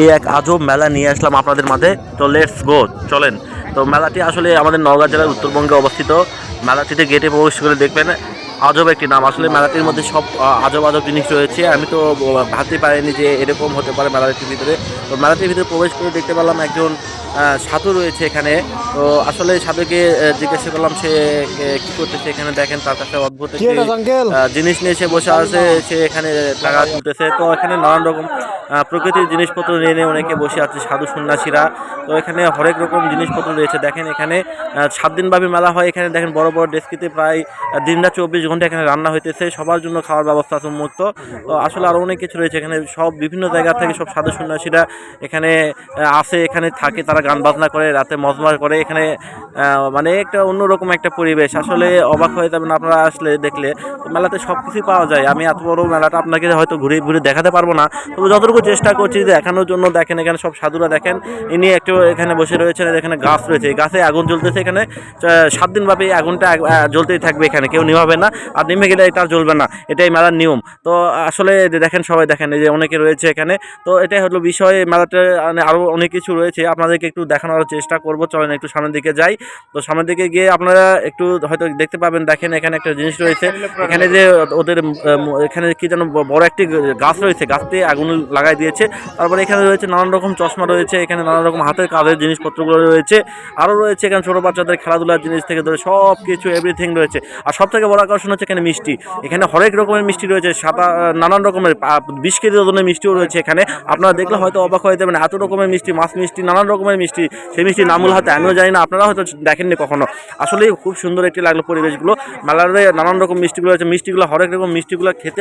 এই এক আজব মেলা নিয়ে আসলাম আপনাদের মাঝে। তো লেটস গো, চলেন। তো মেলাটি আসলে আমাদের নওগাঁ জেলার উত্তরবঙ্গে অবস্থিত। মেলাটিতে গেটে প্রবেশ করে দেখবেন আজব একটি নাম। আসলে মেলাটির মধ্যে সব আজব আজব জিনিস রয়েছে। আমি তো ভাবতে পারিনি যে এরকম হতে পারে মেলাটির ভিতরে। তো মেলাটির ভিতরে প্রবেশ করে দেখতে পেলাম একজন সাধু রয়েছে এখানে। তো আসলে সাধুকে জিজ্ঞাসা করলাম সে কি করতেছে এখানে। দেখেন তার কাছে অদ্ভুত একটি জিনিস নিয়ে সে বসে আছে, সে এখানে টাকা তুলতেছে। তো এখানে নানান রকম প্রকৃতির জিনিসপত্র নিয়ে নিয়ে অনেকে বসে আছে সাধু সন্ন্যাসীরা। তো এখানে হরেক রকম জিনিসপত্র রয়েছে। দেখেন এখানে 7 দিনব্যাপী মেলা হয়। এখানে দেখেন বড় বড় ডেস্কিতে প্রায় দিনরাত 24 ঘন্টা এখানে রান্না হইতেছে, সবার জন্য খাওয়ার ব্যবস্থা আছে উন্মুক্ত। তো আসলে আরও অনেক কিছু রয়েছে এখানে। সব বিভিন্ন জায়গা থেকে সব সাধু সন্ন্যাসীরা এখানে আসে, এখানে থাকে, তারা গান বাজনা করে, রাতে মজমা করে। এখানে মানে একটা অন্যরকম একটা পরিবেশ। আসলে অবাক হয়ে যাবেন আপনারা আসলে দেখলে। তো মেলাতে সব কিছুই পাওয়া যায়। আমি এত বড় মেলাটা আপনাকে হয়তো ঘুরে ঘুরে দেখাতে পারবো না, তবে যতটুকু চেষ্টা করছি দেখানোর জন্য। দেখেন এখানে সব সাধুরা, দেখেন ইনি একটু এখানে বসে রয়েছেন। এখানে গাছ রয়েছে, এই গাছে আগুন জ্বলতেছে। এখানে 7 দিন ব্যাপী আগুনটা জ্বলতেই থাকবে। এখানে কেউ নিভাবে না, আর নিভে গেলে এটা জ্বলবে না, এটাই মেলার নিয়ম। তো আসলে দেখেন সবাই, দেখেন এই যে অনেকে রয়েছে এখানে। তো এটাই হলো বিষয়। মেলাতে আরও অনেক কিছু রয়েছে, আপনাদেরকে একটু দেখানোর চেষ্টা করবো। চলেন একটু সামনের দিকে যাই। তো সামনের দিকে গিয়ে আপনারা একটু হয়তো দেখতে পাবেন। দেখেন এখানে একটা জিনিস রয়েছে। এখানে যে ওদের এখানে কি যেন বড় একটি গাছ রয়েছে, গাছটি আগুন লাগাই দিয়েছে। তারপরে এখানে রয়েছে নানান রকম চশমা রয়েছে, এখানে নানান রকম হাতের কাজের জিনিসপত্রগুলো রয়েছে। আরও রয়েছে এখানে ছোটো বাচ্চাদের খেলাধুলার জিনিস থেকে ধরে সব কিছু এভরিথিং রয়েছে। আর সব থেকে বড় আকর্ষণ হচ্ছে এখানে মিষ্টি। এখানে হরেক রকমের মিষ্টি রয়েছে, সাদা নানান রকমের 20 কেজি ওজনের মিষ্টিও রয়েছে এখানে। আপনারা দেখলে হয়তো অবাক হয়ে যাবেন, এত রকমের মিষ্টি, মাছ মিষ্টি, নানান রকমের মিষ্টি। সেই মিষ্টি নামগুলো হয়তো আমিও জানি না, আপনারা হয়তো দেখেননি কখনো। আসলেই খুব সুন্দর একটি লাগলো পরিবেশগুলো। মেলার নানান রকম মিষ্টিগুলো আছে, মিষ্টিগুলো হরেক রকম মিষ্টিগুলো খেতে